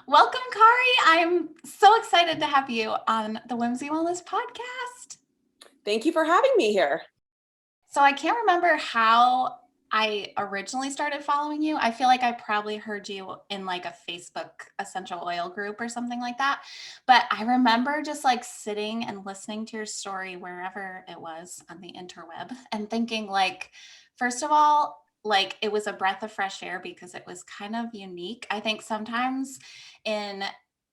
Welcome, Kari. I'm so excited to have you on the Whimsy Wellness podcast. Thank you for having me here. So I can't remember how I originally started following you. I feel like I probably heard you in like a Facebook essential oil group or something like that. But I remember just like sitting and listening to your story wherever it was on the interweb and thinking like, first of all, like it was a breath of fresh air because it was kind of unique. I think sometimes in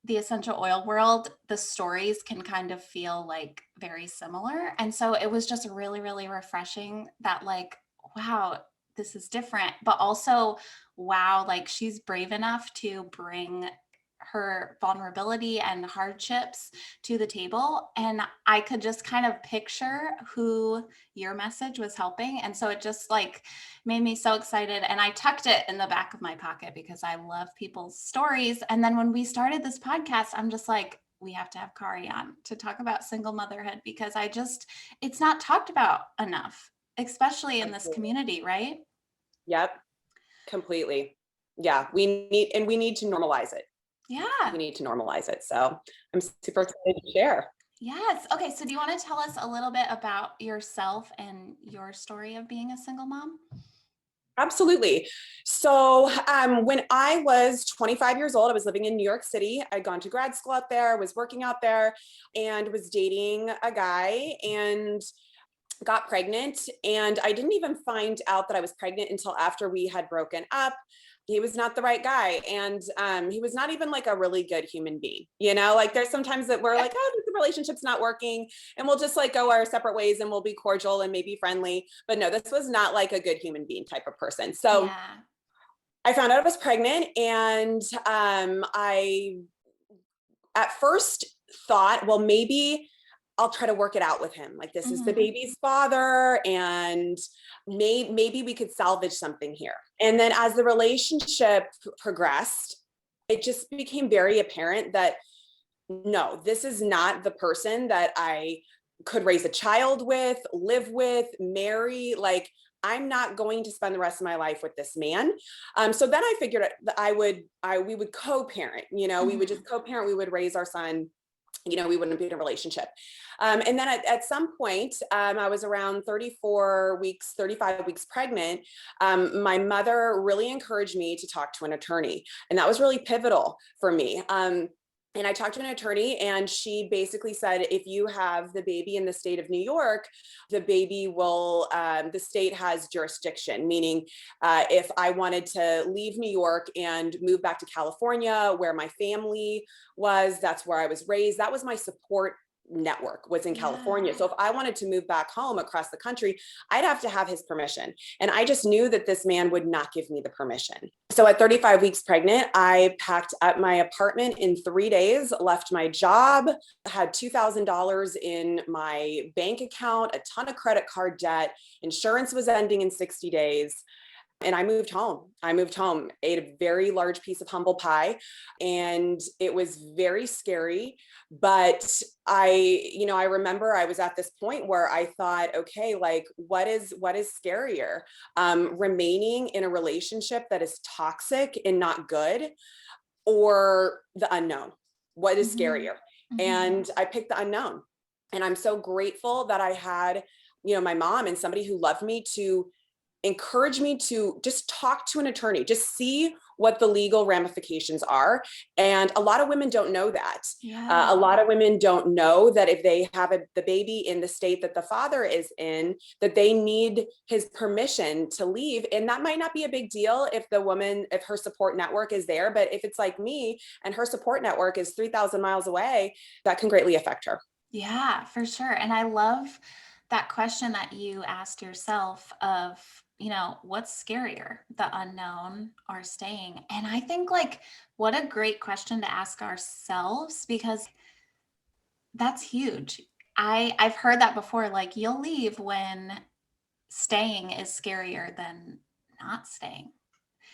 the essential oil world, the stories can kind of feel like very similar. And so it was just really, really refreshing that, like, wow, this is different, but also, wow, like she's brave enough to bring her vulnerability and hardships to the table. And I could just kind of picture who your message was helping. And so it just like made me so excited. And I tucked it in the back of my pocket because I love people's stories. And then when we started this podcast, I'm just like, we have to have Kari on to talk about single motherhood because it's not talked about enough, especially in this community, right? Yep, completely. Yeah, we need to normalize it. Yeah. We need to normalize it. So I'm super excited to share. Yes. Okay. So do you want to tell us a little bit about yourself and your story of being a single mom? Absolutely. So when I was 25 years old, I was living in New York City. I'd gone to grad school out there, was working out there, and was dating a guy and got pregnant. And I didn't even find out that I was pregnant until after we had broken up. He was not the right guy. And he was not even like a really good human being. Like there's sometimes that we're like, oh, the relationship's not working and we'll just like go our separate ways and we'll be cordial and maybe friendly. But no, this was not like a good human being type of person. So Yeah. I found out I was pregnant and I at first thought, well, maybe I'll try to work it out with him. Like this is the baby's father and maybe we could salvage something here. And then as the relationship progressed, it just became very apparent that no, this is not the person that I could raise a child with, live with, marry. Like I'm not going to spend the rest of my life with this man. So then I figured we would co-parent, we would just co-parent, we would raise our son, we wouldn't be in a relationship. And then at some point, I was around 35 weeks pregnant. My mother really encouraged me to talk to an attorney. And that was really pivotal for me. And I talked to an attorney and she basically said, if you have the baby in the state of New York, the baby will, the state has jurisdiction, meaning if I wanted to leave New York and move back to California where my family was, that's where I was raised, that was my support network was in California. So if I wanted to move back home across the country, I'd have to have his permission. And I just knew that this man would not give me the permission. So at 35 weeks pregnant, I packed up my apartment in 3 days, left my job, had $2,000 in my bank account, a ton of credit card debt, insurance was ending in 60 days. And I moved home. Ate a very large piece of humble pie, and it was very scary. But I remember I was at this point where I thought, okay, like what is scarier? Remaining in a relationship that is toxic and not good, or the unknown? What is scarier? And I picked the unknown. And I'm so grateful that I had, my mom and somebody who loved me to encourage me to just talk to an attorney, just see what the legal ramifications are. And a lot of women don't know that. A lot of women don't know that if they have the baby in the state that the father is in, that they need his permission to leave. And that might not be a big deal if if her support network is there. But if it's like me and her support network is 3,000 miles away, that can greatly affect her. Yeah, for sure. And I love that question that you asked yourself of, what's scarier, the unknown or staying? And I think like what a great question to ask ourselves because that's huge. I've heard that before, like you'll leave when staying is scarier than not staying.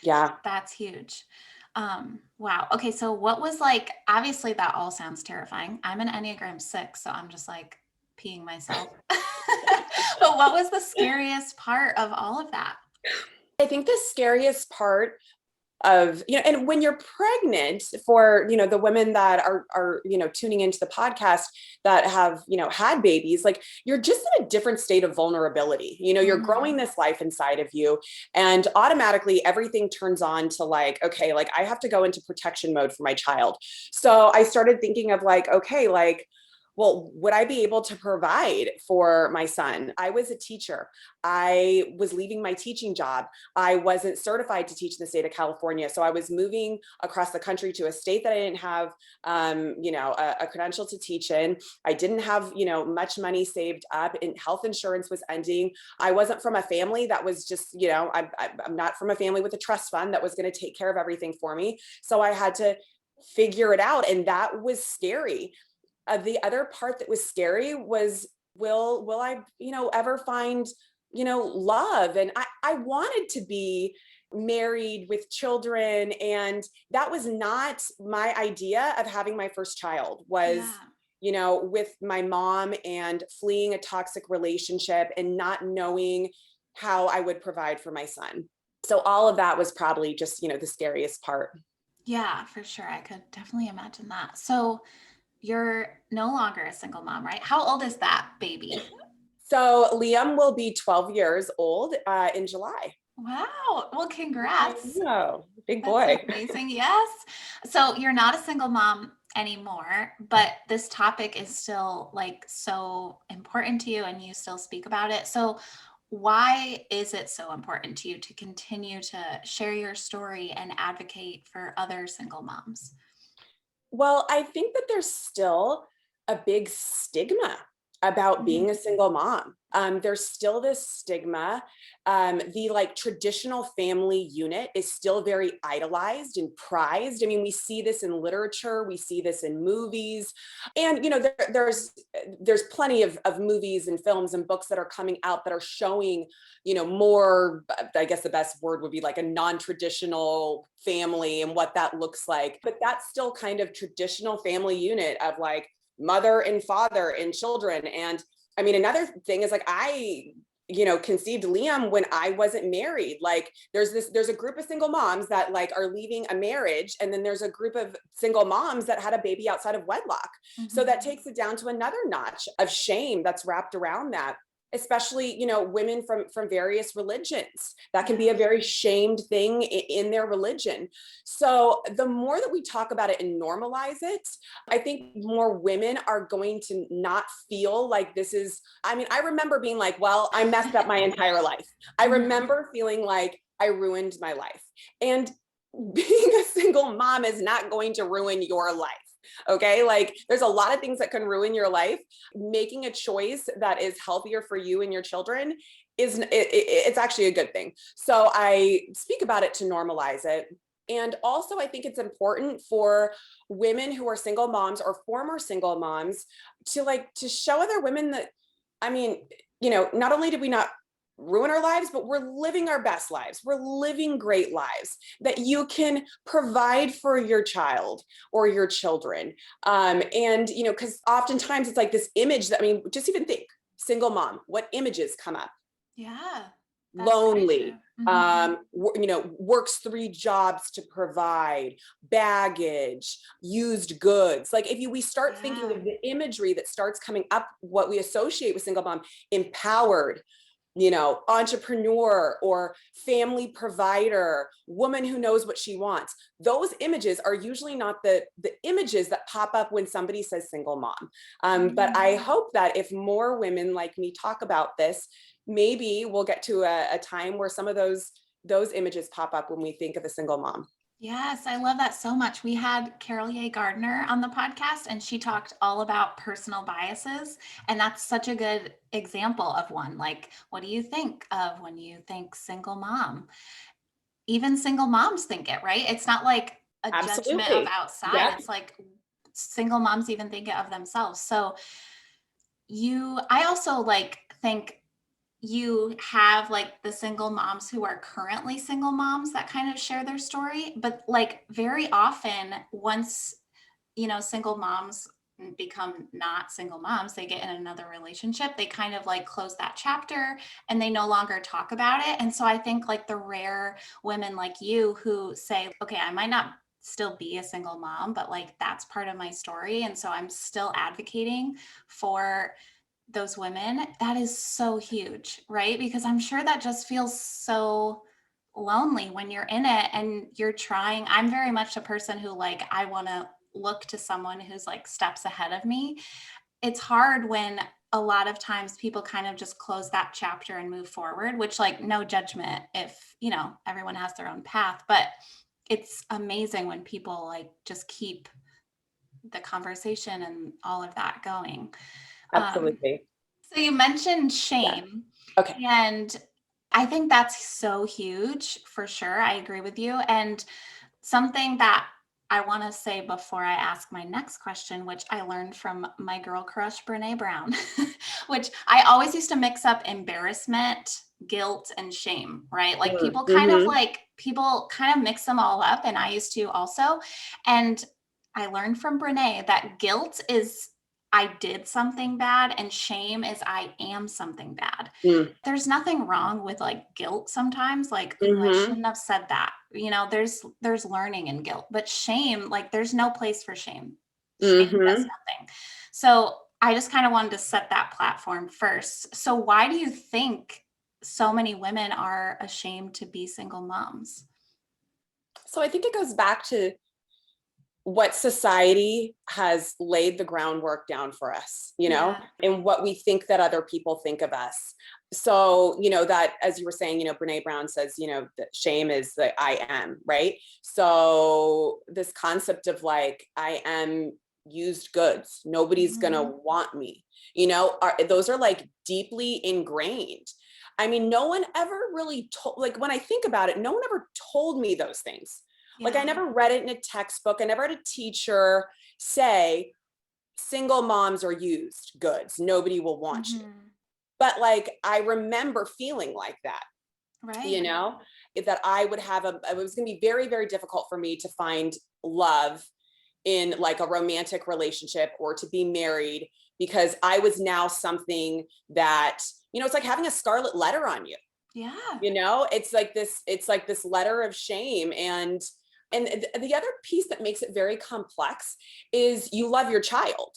Yeah. That's huge. Wow. Okay. So what was like, obviously that all sounds terrifying. I'm an Enneagram 6, so I'm just like peeing myself. But what was the scariest part of all of that? I think the scariest part and when you're pregnant, for, the women that are, tuning into the podcast that have, had babies, like, you're just in a different state of vulnerability. You're Mm-hmm. growing this life inside of you, and automatically everything turns on to, like, okay, like, I have to go into protection mode for my child. So I started thinking of, like, okay, like, well, would I be able to provide for my son? I was a teacher. I was leaving my teaching job. I wasn't certified to teach in the state of California. So I was moving across the country to a state that I didn't have, a credential to teach in. I didn't have, much money saved up, and health insurance was ending. I wasn't from a family that was just, I'm not from a family with a trust fund that was going to take care of everything for me. So I had to figure it out. And that was scary. The other part that was scary was, will I, ever find, love? And I wanted to be married with children, and that was not my idea of having my first child. Was, Yeah. with my mom, and fleeing a toxic relationship, and not knowing how I would provide for my son. So all of that was probably just, the scariest part. Yeah, for sure. I could definitely imagine that. So you're no longer a single mom, right? How old is that baby? So Liam will be 12 years old in July. Wow. Well, I congrats. know, big That's boy. amazing. Yes. So you're not a single mom anymore, but this topic is still like so important to you and you still speak about it. So why is it so important to you to continue to share your story and advocate for other single moms? Well, I think that there's still a big stigma about being a Mhm. single mom. There's still this stigma. The, like, traditional family unit is still very idolized and prized. I mean, we see this in literature, we see this in movies, and there's plenty of movies and films and books that are coming out that are showing, more. I guess the best word would be like a non-traditional family and what that looks like. But that's still kind of traditional family unit of, like, mother and father and children. And I mean, another thing is, like, I conceived Liam when I wasn't married. Like, there's a group of single moms that, like, are leaving a marriage, and then there's a group of single moms that had a baby outside of wedlock. So Mhm. that takes it down to another notch of shame that's wrapped around that, especially, women from various religions. That can be a Yeah. very shamed thing in their religion. So the more that we talk about it and normalize it, I think more women are going to not feel like this is, I mean, I remember being like, well, I messed up my entire life. I Mhm. remember feeling like I ruined my life. And being a single mom is not going to ruin your life. Okay. Like, there's a lot of things that can ruin your life. Making a choice that is healthier for you and your children it's actually a good thing. So I speak about it to normalize it. And also, I think it's important for women who are single moms or former single moms to show other women that, I mean, not only did we not ruin our lives, but we're living our best lives. We're living great lives, that you can provide for your child or your children. And, because oftentimes it's like this image that, I mean, just even think single mom, what images come up? Yeah. That's very true. Lonely, Mhm. works 3 jobs to provide, baggage, used goods. Like, if we start thinking Yeah. of the imagery that starts coming up, what we associate with single mom: empowered, entrepreneur, or family provider, woman who knows what she wants. Those images are usually not the images that pop up when somebody says single mom. But I Mhm. hope that if more women like me talk about this, maybe we'll get to a time where some of those images pop up when we think of a single mom. Yes, I love that so much. We had Carol Ye Gardner on the podcast, and she talked all about personal biases. And that's such a good example of one. Like, what do you think of when you think single mom? Even single moms think it, right? It's not like a judgment of Absolutely. outside. Yep. It's like single moms even think it of themselves. So I also like think you have like the single moms who are currently single moms that kind of share their story, but like very often once single moms become not single moms, they get in another relationship, they kind of like close that chapter and they no longer talk about it. And so I think like the rare women like you who say, okay, I might not still be a single mom, but like that's part of my story. And so I'm still advocating for those women. That is so huge, right? Because I'm sure that just feels so lonely when you're in it and you're trying. I'm very much a person who like I want to look to someone who's like steps ahead of me. It's hard when a lot of times people kind of just close that chapter and move forward, which like no judgment if, you know, everyone has their own path, but it's amazing when people like just keep the conversation and all of that going. Um, Absolutely. so you mentioned Yeah. shame, Okay. and I think that's so huge for sure. I agree with you. And something that I want to say before I ask my next question, which I learned from my girl crush, Brene Brown, which I always used to mix up embarrassment, guilt, and shame, right? Like Mm-hmm. people kind of mix them all up. And I used to also. And I learned from Brene that guilt is I did something bad, and shame is I am something bad. There's nothing wrong with like guilt sometimes, like, ooh, I Mm-hmm. shouldn't have said that. You know, there's learning in guilt, but shame, like there's no place for shame. Shame does Mm-hmm. nothing. So I just kind of wanted to set that platform first. So why do you think so many women are ashamed to be single moms? So I think it goes back to what society has laid the groundwork down for us, Yeah. and what we think that other people think of us. So, that, as you were saying, Brene Brown says, that shame is the I am, right? So this concept of like, I am used goods, nobody's gonna Mhm. want me, those are like deeply ingrained. I mean, no one ever really told, like, when I think about it, no one ever told me those things. Like, I Yeah. never read it in a textbook. I never had a teacher say single moms are used goods. Nobody will want you. Mhm. But like, I remember feeling like that, you Right. know, that I would have it was going to be very, very difficult for me to find love in like a romantic relationship or to be married, because I was now something that, it's like having a scarlet letter on you. Yeah. It's like this letter of shame. And the other piece that makes it very complex is you love your child,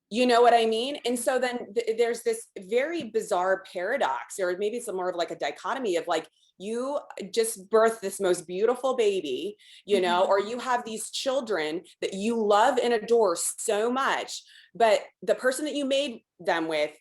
you know what I mean? And so then there's this very bizarre paradox, or maybe it's more of like a dichotomy of like, you just birth this most beautiful baby, or Mhm. you have these children that you love and adore so much, but the person that you made them with,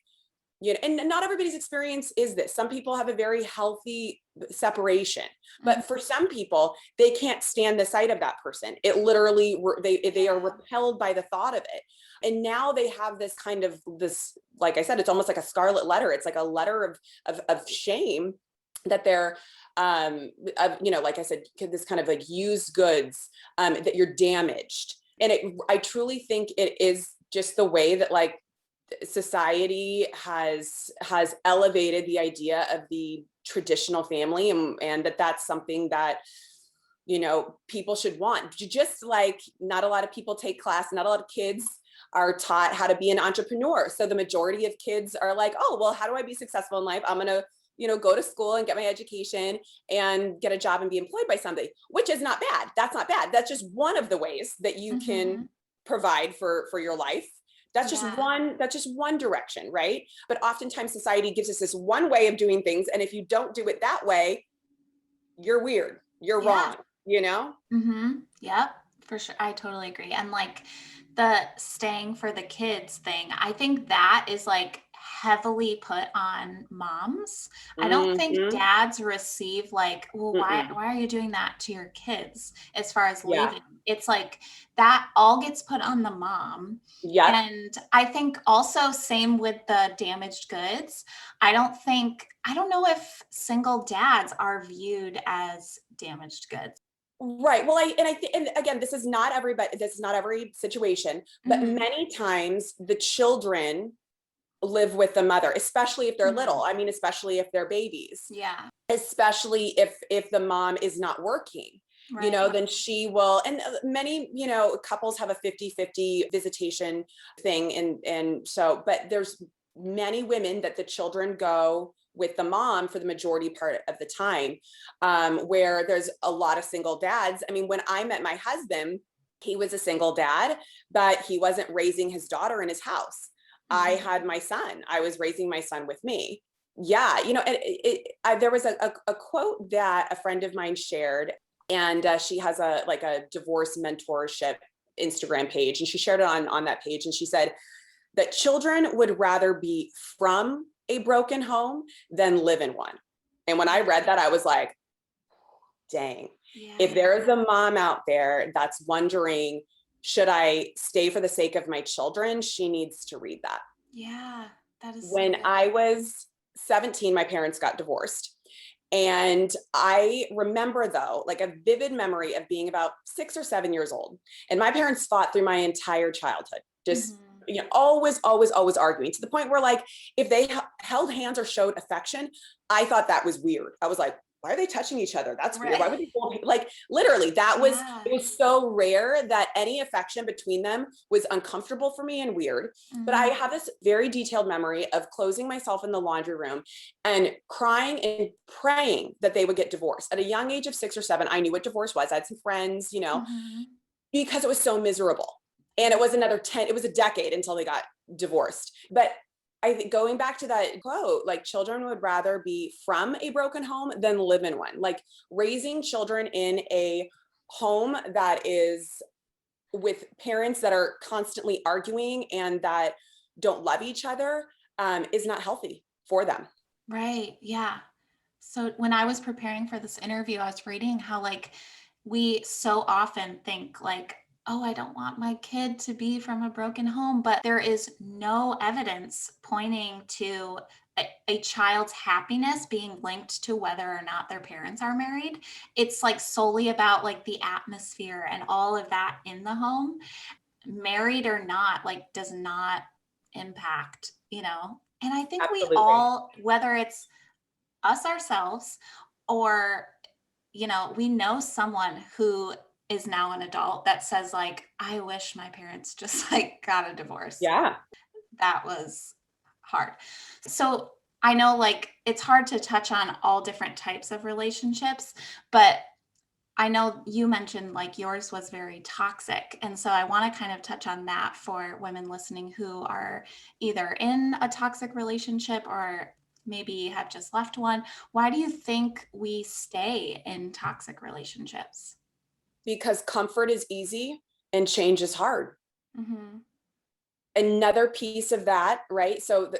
and not everybody's experience is this. Some people have a very healthy separation, Mhm. but for some people, they can't stand the sight of that person. It literally, they are Yeah. repelled by the thought of it. And now they have this kind of this, like I said, it's almost like a scarlet letter. It's like a letter of shame that they're, like I said, this kind of like used goods, that you're damaged. And I truly think it is just the way that like society has elevated the idea of the traditional family, and that's something that people should want. Just like not a lot of people take class, not a lot of kids are taught how to be an entrepreneur, so the majority of kids are like, oh well, how do I be successful in life? I'm gonna go to school and get my education and get a job and be employed by somebody, which is not bad. That's not bad. That's just one of the ways that you can Mhm. provide for your life. Yeah. That's just one direction, right? But oftentimes society gives us this one way of doing things, and if you don't do it that way, you're weird, you're Yeah. wrong, you know? Yep, for sure. I totally agree. And like the staying for the kids thing, I think that is like heavily put on moms. I don't think Mm-hmm. dads receive like, well, why Mm-mm. why are you doing that to your kids as far as Yeah. leaving? It's like that all gets put on the mom. Yep. And I think also same with the damaged goods. I don't know if single dads are viewed as damaged goods. Right. Well, I think, and again, this is not everybody, this is not every situation, but Mhm. many times the children live with the mother, especially if they're little. Mhm. I mean, especially if they're babies, Yeah. especially if the mom is not working. Right. then she will, and many, couples have a 50-50 visitation thing. And so, but there's many women that the children go with the mom for the majority part of the time, where there's a lot of single dads. I mean, when I met my husband, he was a single dad, but he wasn't raising his daughter in his house. I had my son. I was raising my son with me. Yeah, there was a quote that a friend of mine shared, and she has a divorce mentorship Instagram page, and she shared it on that page, and she said that children would rather be from a broken home than live in one. And when I read that, I was like, dang. If Yeah. there is a mom out there that's wondering, should I stay for the sake of my children, she needs to read that. Yeah. That is so When good. I was 17, my parents got divorced. And I remember, though, like a vivid memory of being about 6 or 7 years old. And my parents fought through my entire childhood, just, always, always, always arguing, to the point where, like, if they held hands or showed affection, I thought that was weird. I was like, why are they touching each other? That's weird. Right. Why would they hold, like, literally, Yeah. it was so rare that any affection between them was uncomfortable for me and weird. But I have this very detailed memory of closing myself in the laundry room and crying and praying that they would get divorced. At a young age of 6 or 7, I knew what divorce was. I had some friends, because it was so miserable. And it was it was a decade until they got divorced. But I think, going back to that quote, like, children would rather be from a broken home than live in one. Like, raising children in a home that is with parents that are constantly arguing and that don't love each other, is not healthy for them. Right. Yeah. So when I was preparing for this interview, I was reading how, like, we so often think like, oh, I don't want my kid to be from a broken home, but there is no evidence pointing to a child's happiness being linked to whether or not their parents are married. It's like solely about like the atmosphere and all of that in the home. Married or not, like, does not impact, And I think we Absolutely. all, whether it's us ourselves or we know someone who is now an adult that says like, I wish my parents just like got a divorce. Yeah. That was hard. So I know like it's hard to touch on all different types of relationships, but I know you mentioned like yours was very toxic. And so I want to kind of touch on that for women listening who are either in a toxic relationship or maybe have just left one. Why do you think we stay in toxic relationships? Because comfort is easy and change is hard. Mm-hmm. Another piece of that, right? So,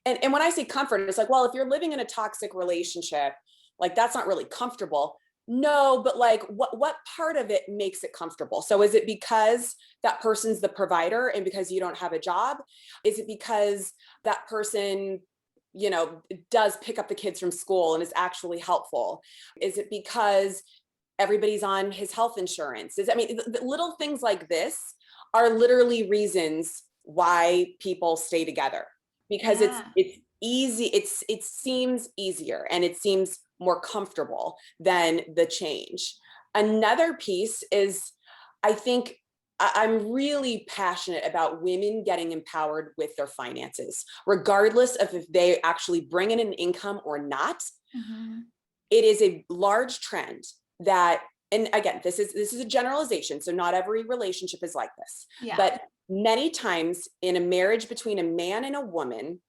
and when I say comfort, it's like, well, if you're living in a toxic relationship, like, that's not really comfortable. No, but like, what part of it makes it comfortable? So is it because that person's the provider and because you don't have a job? Is it because that person, does pick up the kids from school and is actually helpful? Is it because everybody's on his health insurance? The little things like this are literally reasons why people stay together, because Yeah. it's easy. It seems easier and it seems more comfortable than the change. Another piece is, I think, I'm really passionate about women getting empowered with their finances, regardless of if they actually bring in an income or not. Mm-hmm. It is a large trend that, and again, this is a generalization, so not every relationship is like this, Yeah. but many times in a marriage between a man and a woman,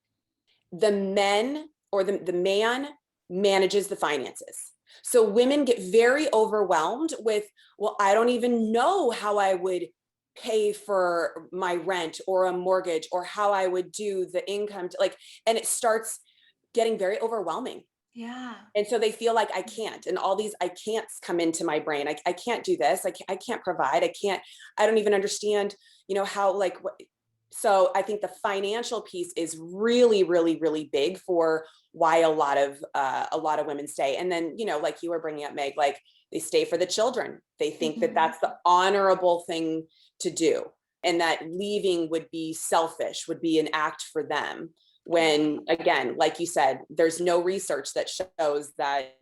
the man manages the finances. So women get very overwhelmed with, well, I don't even know how I would pay for my rent or a mortgage, or how I would do the income and it starts getting very overwhelming. Yeah. And so they feel like, I can't, and all these I can'ts come into my brain. I can't do this. I can't provide. I don't even understand, how, like, what. So I think the financial piece is really, really, really big for why a lot of women stay. And then, like you were bringing up, Meg, like, they stay for the children. They think that Mm-hmm. that's the honorable thing to do, and that leaving would be selfish, would be an act for them. When, again, like you said, there's no research that shows that,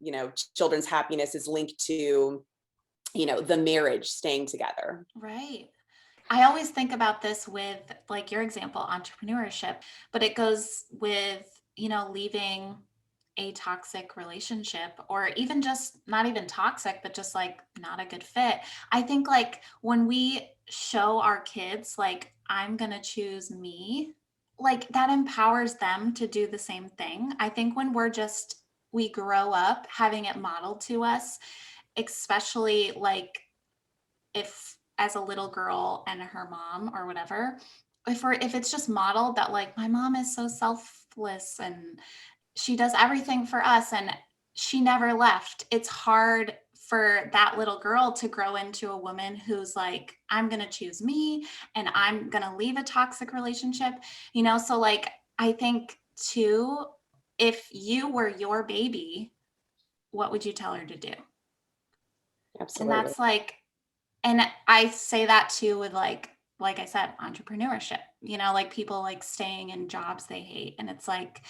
children's happiness is linked to the marriage staying together. Right. I always think about this with like your example, entrepreneurship, but it goes with, leaving a toxic relationship or even just not even toxic, but just like not a good fit. I think like when we show our kids, like, I'm going to choose me, like that empowers them to do the same thing. I think when we grow up having it modeled to us, especially like if as a little girl and her mom or whatever, if it's just modeled that like my mom is so selfless and she does everything for us and she never left, it's hard for that little girl to grow into a woman who's like, I'm going to choose me and I'm going to leave a toxic relationship, so like I think too, if you were your baby, what would you tell her to do? And Absolutely. that's like, and I say that too with like I said, entrepreneurship, like people like staying in jobs they hate. And it's like,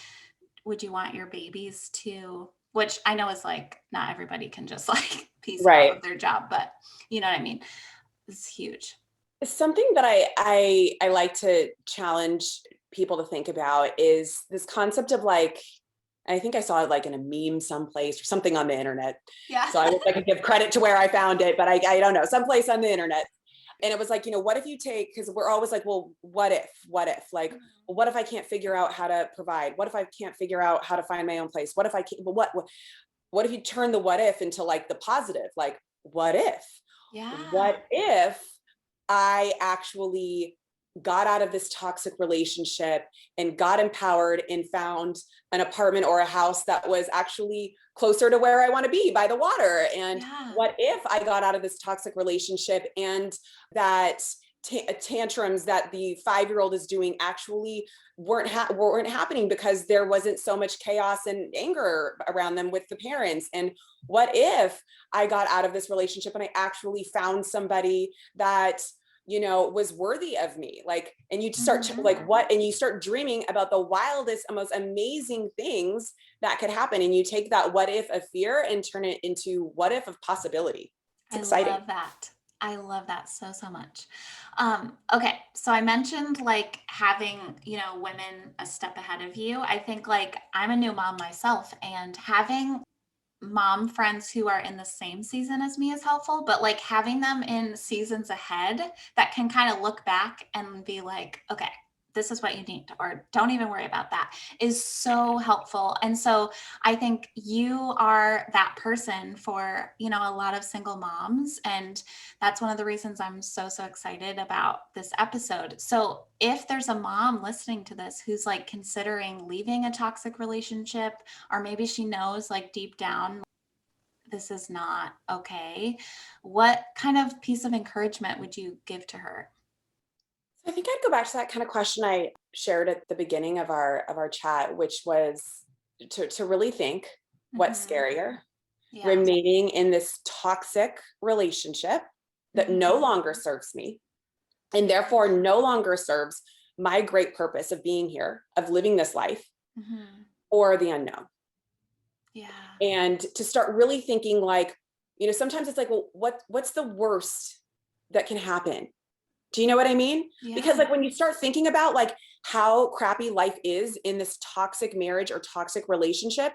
would you want your babies to, which I know is like not everybody can just like peace out Right. of their job, but you know what I mean? It's huge. Something that I like to challenge people to think about is this concept of like, I think I saw it like in a meme someplace or something on the internet. Yeah. So I wish I could give credit to where I found it, but I don't know, someplace on the internet. And it was like, what if you take, because we're always like, well, what if, like, well, what if I can't figure out how to provide? What if I can't figure out how to find my own place? What if I can't, well, what if you turn the what if into like the positive? Like, what if? Yeah. What if I actually got out of this toxic relationship and got empowered and found an apartment or a house that was actually closer to where I want to be by the water? And Yeah. what if I got out of this toxic relationship and that tantrums that the 5-year-old is doing actually weren't happening because there wasn't so much chaos and anger around them with the parents? And what if I got out of this relationship and I actually found somebody that was worthy of me? Like, and you start to, Mhm. like, what, and you start dreaming about the wildest and most amazing things that could happen. And you take that what if of fear and turn it into what if of possibility. It's I exciting. love that. I love that so, so much. Okay, so I mentioned like having, women a step ahead of you. I think like I'm a new mom myself, and having mom friends who are in the same season as me is helpful, but like having them in seasons ahead that can kind of look back and be like, okay, this is what you need, or don't even worry about that, is so helpful. And so I think you are that person for, a lot of single moms. And that's one of the reasons I'm so, so excited about this episode. So if there's a mom listening to this who's like considering leaving a toxic relationship, or maybe she knows like deep down this is not okay, what kind of piece of encouragement would you give to her? I think I'd go back to that kind of question I shared at the beginning of our chat, which was to really think, what's Hmm. scarier, Yeah. remaining in this toxic relationship that no Hmm. longer serves me and therefore no longer serves my great purpose of being here, of living this life, Hmm. or the unknown. Yeah. And to start really thinking like, sometimes it's like, well, what's the worst that can happen? Do you know what I mean? Because Yeah. like when you start thinking about like how crappy life is in this toxic marriage or toxic relationship,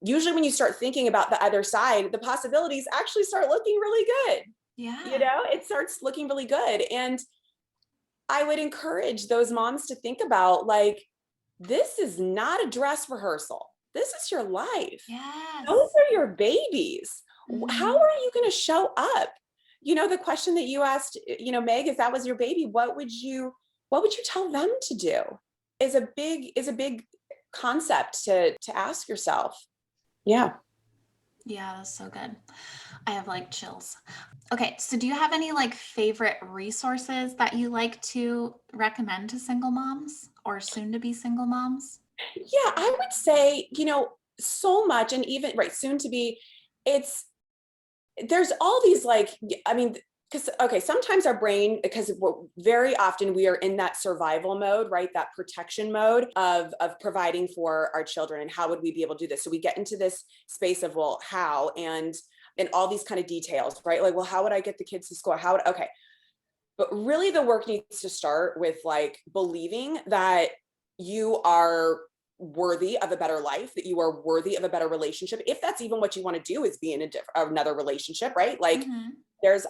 usually when you start thinking about the other side, the possibilities actually start looking really good. Yeah. It starts looking really good. And I would encourage those moms to think about like, this is not a dress rehearsal. This is your life. Those Yes. are your babies. How Hmm. are you going to show up? The question that you asked, Meg, if that was your baby, what would you tell them to do? Is a big concept to ask yourself. Yeah. Yeah, that's so good. I have like chills. Okay, so do you have any like favorite resources that you like to recommend to single moms or soon to be single moms? Yeah, I would say, so much, and even right soon to be, it's there's all these like, I mean, because okay, sometimes our brain, because very often we are in that survival mode, right? That protection mode of providing for our children, and how would we be able to do this? So we get into this space of, well, how? And and all these kind of details, right? Like, well, how would I get the kids to school? Okay. But really the work needs to start with like believing that you are worthy of a better life, that you are worthy of a better relationship. If that's even what you want to do, is be in another relationship, right? Like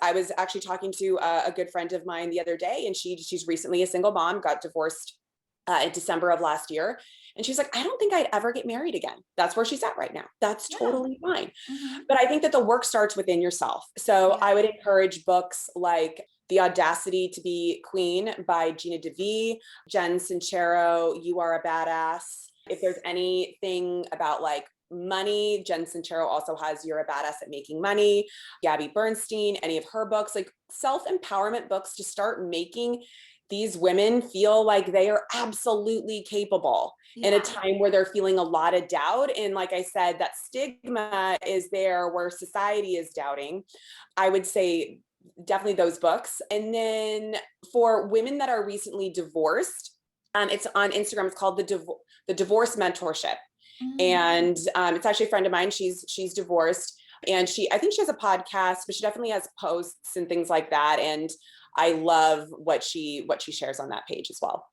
I was actually talking to a good friend of mine the other day, and she's recently a single mom, got divorced in December of last year. And she's like, I don't think I'd ever get married again. That's where she's at right now. That's Yeah. totally fine. But I think that the work starts within yourself. So I would encourage books like The Audacity to Be Queen by Gina DeVee, Jen Sincero, You Are a Badass. If there's anything about like money, Jen Sincero also has You're a Badass at Making Money. Gabby Bernstein, any of her books, like self-empowerment books to start making these women feel like they are absolutely capable in a time where they're feeling a lot of doubt. And like I said, that stigma is there where society is doubting. I would say definitely those books. And then for women that are recently divorced, it's on Instagram. It's called the Divorce Mentorship. And it's actually a friend of mine. She's divorced, and I think she has a podcast, but she definitely has posts and things like that. And I love what she shares on that page as well.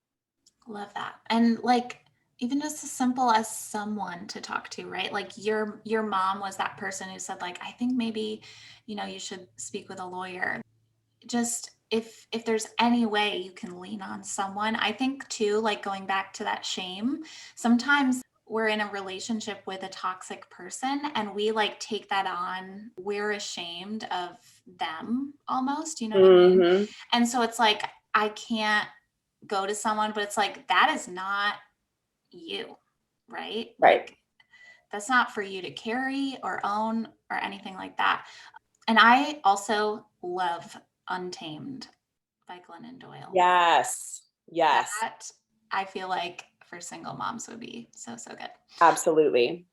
Love that. And like, even just as simple as someone to talk to, right? Like your mom was that person who said like, I think maybe, you should speak with a lawyer. Just if there's any way you can lean on someone. I think too, like going back to that shame, sometimes we're in a relationship with a toxic person and we like take that on. We're ashamed of them almost, you know what I mean? And so it's like, I can't go to someone, but it's like, that is not you, right? Right. Like, that's not for you to carry or own or anything like that. And I also love Untamed by Glennon Doyle. Yes. That I feel like for single moms would be so good. Absolutely.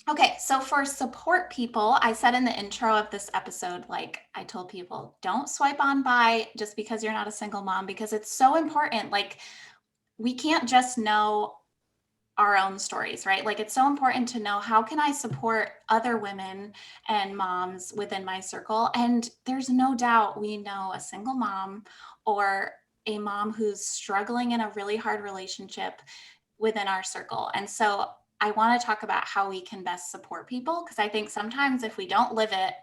Okay, so for support people, I said in the intro of this episode, like I told people, don't swipe on by just because you're not a single mom, because it's so important. Like, we can't just know our own stories, right? Like, it's so important to know, how can I support other women and moms within my circle? And there's no doubt we know a single mom or a mom who's struggling in a really hard relationship within our circle. And so I want to talk about how we can best support people, because I think sometimes if we don't live it,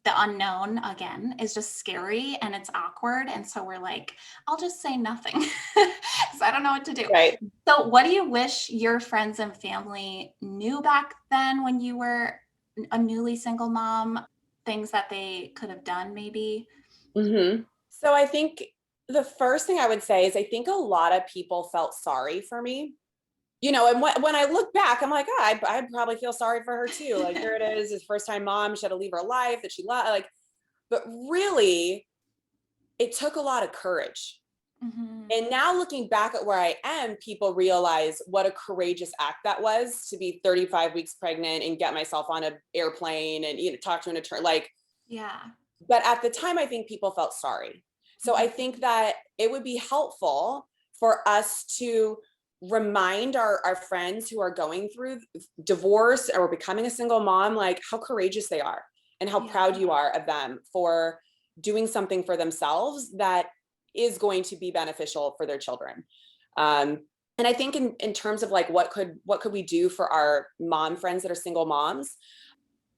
the unknown again is just scary and it's awkward. And so we're like, I'll just say nothing because I don't know what to do. Right. So what do you wish your friends and family knew back then when you were a newly single mom? Things that they could have done maybe? So I think the first thing I would say is I think a lot of people felt sorry for me. And when I look back, I'm like, I'd probably feel sorry for her too. Like, here it is, his first time mom, she had to leave her life that she loved. Like, but really, it took a lot of courage. And now looking back at where I am, people realize what a courageous act that was, to be 35 weeks pregnant and get myself on an airplane and talk to an attorney. Like, but at the time, I think people felt sorry. So I think that it would be helpful for us to remind our friends who are going through divorce or becoming a single mom, like how courageous they are and how proud you are of them for doing something for themselves that is going to be beneficial for their children. And I think in terms of like, what could we do for our mom friends that are single moms?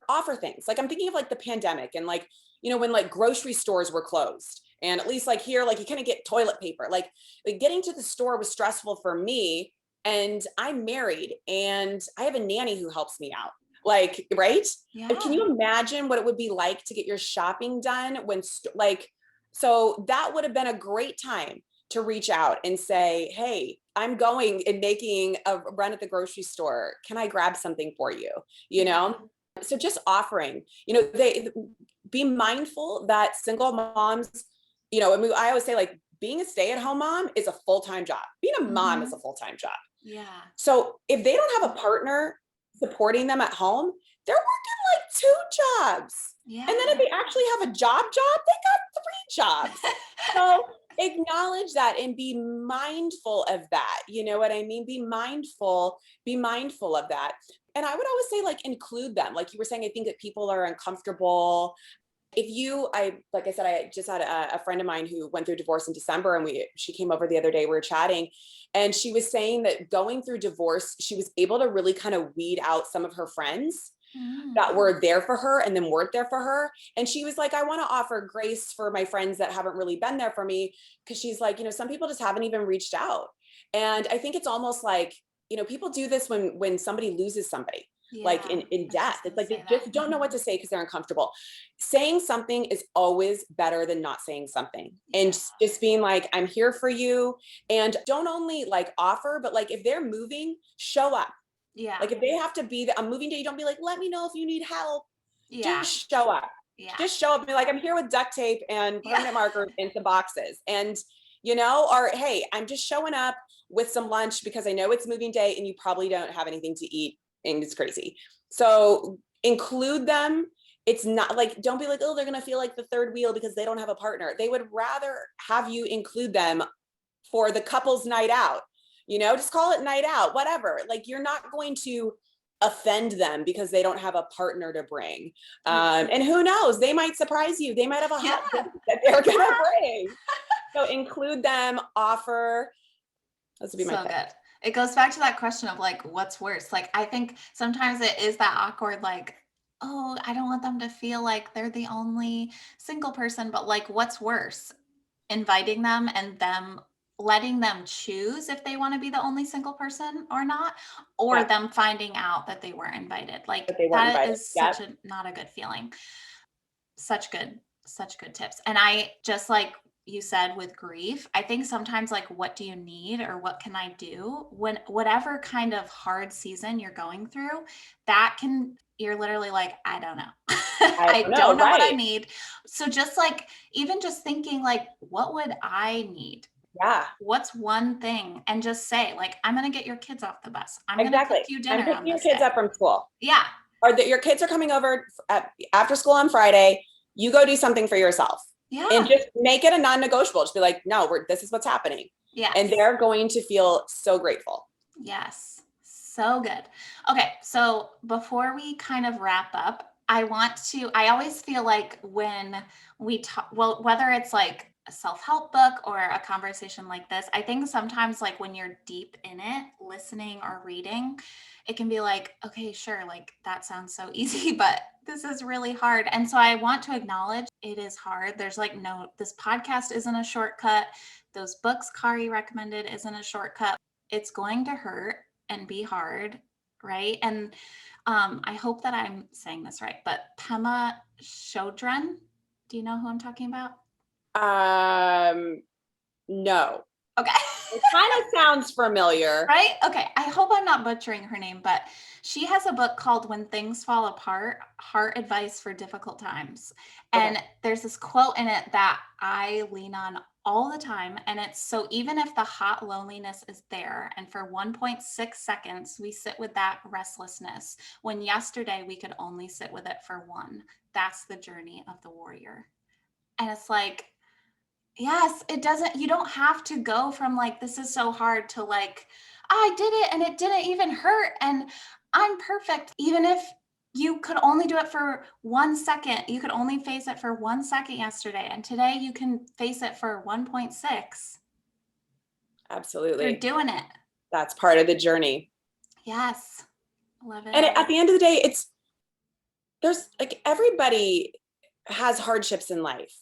Offer things. Like, I'm thinking of like the pandemic and like, when like grocery stores were closed, and at least like here, like you kind of get toilet paper, like getting to the store was stressful for me. And I'm married and I have a nanny who helps me out. Like, right. Can you imagine what it would be like to get your shopping done when so that would have been a great time to reach out and say, hey, I'm going and making a run at the grocery store. Can I grab something for you? So just offering, they be mindful that single moms, I always say, like, being a stay-at-home mom is a full-time job. Being a mom is a full-time job. So if they don't have a partner supporting them at home, they're working like 2 jobs. And then if they actually have a job, they got 3 jobs. So acknowledge that and be mindful of that. You know what I mean? Be mindful of that. And I would always say, like, include them. Like you were saying, I think that people are uncomfortable. If you, like I said, I just had a friend of mine who went through divorce in December, and she came over the other day, we were chatting, and she was saying that going through divorce, she was able to really kind of weed out some of her friends that were there for her and then weren't there for her. And she was like, I want to offer grace for my friends that haven't really been there for me. Cause she's like, some people just haven't even reached out. And I think it's almost like, people do this when somebody loses somebody, like in death. It's like, they just don't know what to say because they're uncomfortable. Saying something is always better than not saying something. And just being like, I'm here for you. And don't only like offer, but like, if they're moving, show up. Yeah. Like if they have to be a moving day, you don't be like, let me know if you need help. Yeah. Just show up. Yeah. Just show up and be like, I'm here with duct tape and permanent markers and some boxes. And, or hey, I'm just showing up with some lunch because I know it's moving day and you probably don't have anything to eat and it's crazy. So include them. It's not like, don't be like, oh, they're going to feel like the third wheel because they don't have a partner. They would rather have you include them for the couple's night out. Just call it night out, whatever. Like you're not going to offend them because they don't have a partner to bring. And who knows, they might surprise you. They might have a hot date that they're going to bring. So include them, offer. This would be my so good. It goes back to that question of like, what's worse? Like, I think sometimes it is that awkward, like, oh, I don't want them to feel like they're the only single person, but like, what's worse? Inviting them and them letting them choose if they want to be the only single person or not, or them finding out that they weren't invited. Like that is such a not a good feeling. Such good tips. And I just like you said with grief, I think sometimes like what do you need or what can I do when whatever kind of hard season you're going through, you're literally like, I don't know. I don't know what I need. So just like, even just thinking like, what would I need? Yeah. What's one thing? And just say like, I'm going to get your kids off the bus. I'm going to cook you dinner. I'm picking your kids up from school. Yeah. Or that your kids are coming over after school on Friday. You go do something for yourself. Yeah. And just make it a non-negotiable. Just be like, no, this is what's happening. Yeah. And they're going to feel so grateful. Yes. So good. Okay. So before we kind of wrap up, I always feel like when we talk, well, whether it's like a self-help book or a conversation like this, I think sometimes like when you're deep in it, listening or reading, it can be like, okay, sure, like that sounds so easy, but this is really hard. And so I want to acknowledge it is hard. There's like this podcast isn't a shortcut. Those books Kari recommended isn't a shortcut. It's going to hurt and be hard, right? And I hope that I'm saying this right, but Pema Chodron, do you know who I'm talking about? No. Okay. It kind of sounds familiar. Right? Okay. I hope I'm not butchering her name, but she has a book called When Things Fall Apart, Heart Advice for Difficult Times. And there's this quote in it that I lean on all the time. And it's, so even if the hot loneliness is there, and for 1.6 seconds, we sit with that restlessness, when yesterday we could only sit with it for one. That's the journey of the warrior. And it's like, yes, you don't have to go from like, this is so hard to like, I did it and it didn't even hurt and I'm perfect. Even if you could only do it for 1 second, you could only face it for 1 second yesterday. And today you can face it for 1.6. Absolutely. You're doing it. That's part of the journey. Yes. Love it. And at the end of the day, there's like, everybody has hardships in life.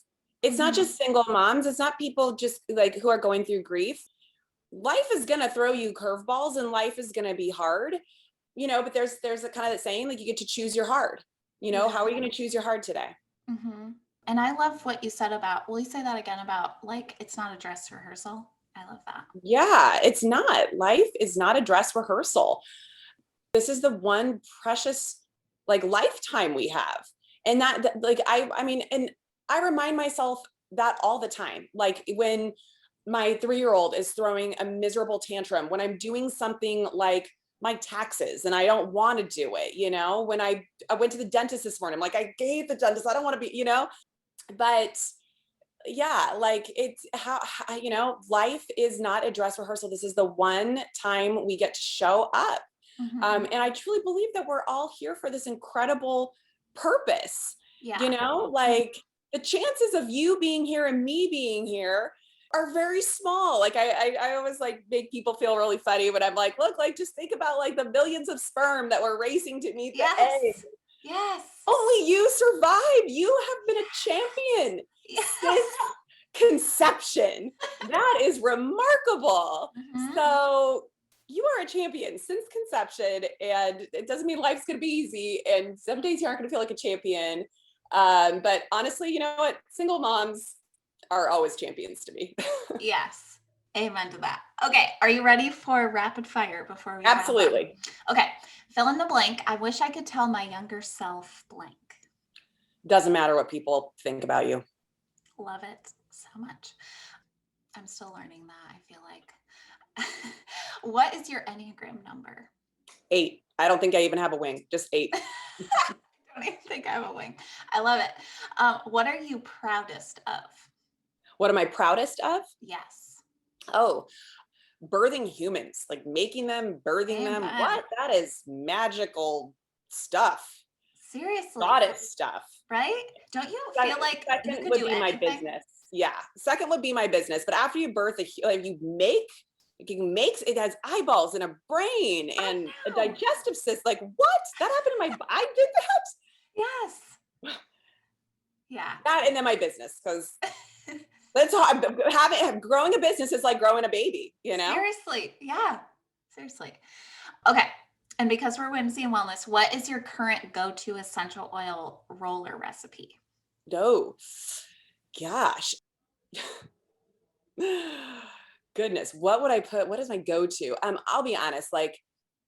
It's not just single moms. It's not people just like who are going through grief. Life is going to throw you curveballs and life is going to be hard, but there's a kind of that saying, like, you get to choose your hard, how are you going to choose your hard today? Mm-hmm. And I love what you said about, will you say that again about like, it's not a dress rehearsal? I love that. Yeah, it's not. Life is not a dress rehearsal. This is the one precious like lifetime we have. And that like, I mean, and I remind myself that all the time. Like when my 3-year-old is throwing a miserable tantrum, when I'm doing something like my taxes and I don't want to do it, when I went to the dentist this morning, like I gave the dentist, I don't want to be, but yeah, like it's life is not a dress rehearsal. This is the one time we get to show up. Mhm. And I truly believe that we're all here for this incredible purpose. Yeah. Mhm. Like the chances of you being here and me being here are very small. Like I always like make people feel really funny when I'm like, look, like just think about like the millions of sperm that were racing to meet the egg. Yes. Yes. Only you survived. You have been a champion Yes. since conception. That is remarkable. Mhm. So you are a champion since conception, and it doesn't mean life's going to be easy. And some days you aren't going to feel like a champion. But honestly, you know what? Single moms are always champions to me. Yes. Amen to that. Okay, are you ready for rapid fire before we dive in? Absolutely. Okay, fill in the blank. I wish I could tell my younger self blank. Doesn't matter what people think about you. Love it so much. I'm still learning that, I feel like. What is your Enneagram number? 8. I don't think I even have a wing, just 8. I don't even think I have a wing. I love it. What are you proudest of? What am I proudest of? Yes. Oh, birthing humans, like making them, birthing them. Amen. What? That is magical stuff, Seriously, goddess stuff. right? Don't you feel like you Second could would do be my anything? business. Yeah. Second would be my business. But after you birth like it has eyeballs and a brain I and a know. digestive system. Like what? That happened to I did Yes. Yeah. that and then my business because that's hard. Growing a business is like growing a baby, you know? Seriously. Yeah. Seriously. Okay. And because we're whimsy and wellness, what is your current go-to essential oil roller recipe? No. Gosh. Goodness, what would I put? What is my go-to? I'll be honest, like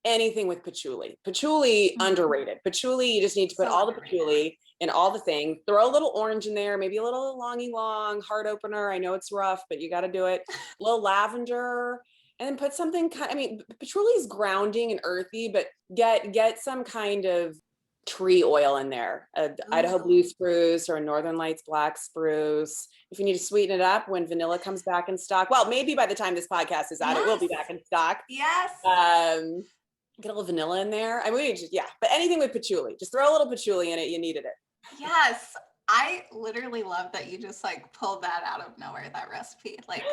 anything with patchouli. Patchouli Mhm. underrated. Patchouli, you just need to put So all the underrated. patchouli in all the Yes. things. Throw a little orange in there, maybe a little longy long heart opener. I know it's rough, but you got to do it. A little lavender, and then put something kind. I mean, patchouli is grounding and earthy, but get some kind of tree oil in there, Idaho Ooh. blue spruce or a Northern Lights black spruce. If you need to sweeten it up when vanilla comes back in stock, well, maybe by the time this podcast is out, it will Yes. be back in stock. Yes. Um, get a little vanilla in there. I mean, yeah, but anything with patchouli, just throw a little patchouli in it. You needed it. Yes. I literally love that you just like pulled that out of nowhere, that recipe. Like,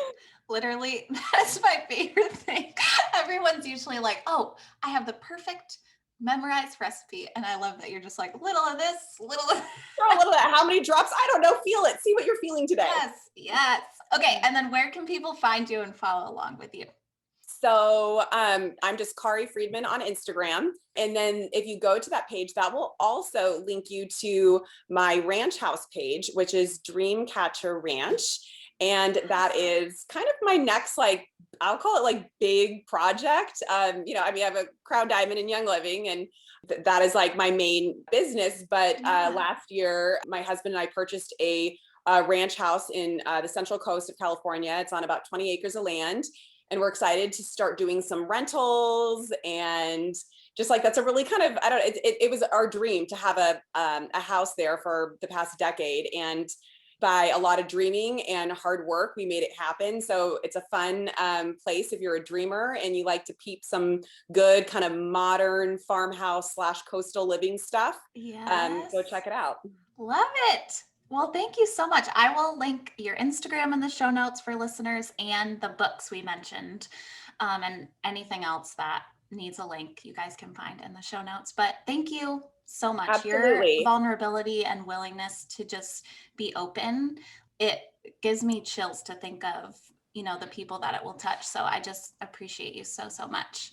literally, that's my favorite thing. Everyone's usually like, oh, I have the perfect memorized recipe. And I love that you're just like, little of this, little of Throw a little of that. How many drops? I don't know. Feel it. See what you're feeling today. yes, yes. Okay. And then where can people find you and follow along with you? So I'm just Kari Friedman on Instagram. And then if you go to that page, that will also link you to my ranch house page, which is Dreamcatcher Ranch. And that Awesome. is kind of my next, like, I'll call it like big project. I mean, I have a Crown Diamond in Young Living, and that is like my main business. But Yeah. last year, my husband and I purchased a ranch house in the central coast of California. It's on about 20 acres of land, and we're excited to start doing some rentals. And just like that's a really kind of, I don't it was our dream to have a house there for the past decade, and by a lot of dreaming and hard work we made it happen. So it's a fun place if you're a dreamer and you like to peep some good kind of modern farmhouse slash coastal living stuff. Go Yes. check it out. Love it. Well, thank you so much. I will link your Instagram in the show notes for listeners and the books we mentioned, and anything else that needs a link you guys can find in the show notes. But thank you so much. Your Absolutely. vulnerability and willingness to just be open, it gives me chills to think of, the people that it will touch. So I just appreciate you so, so much.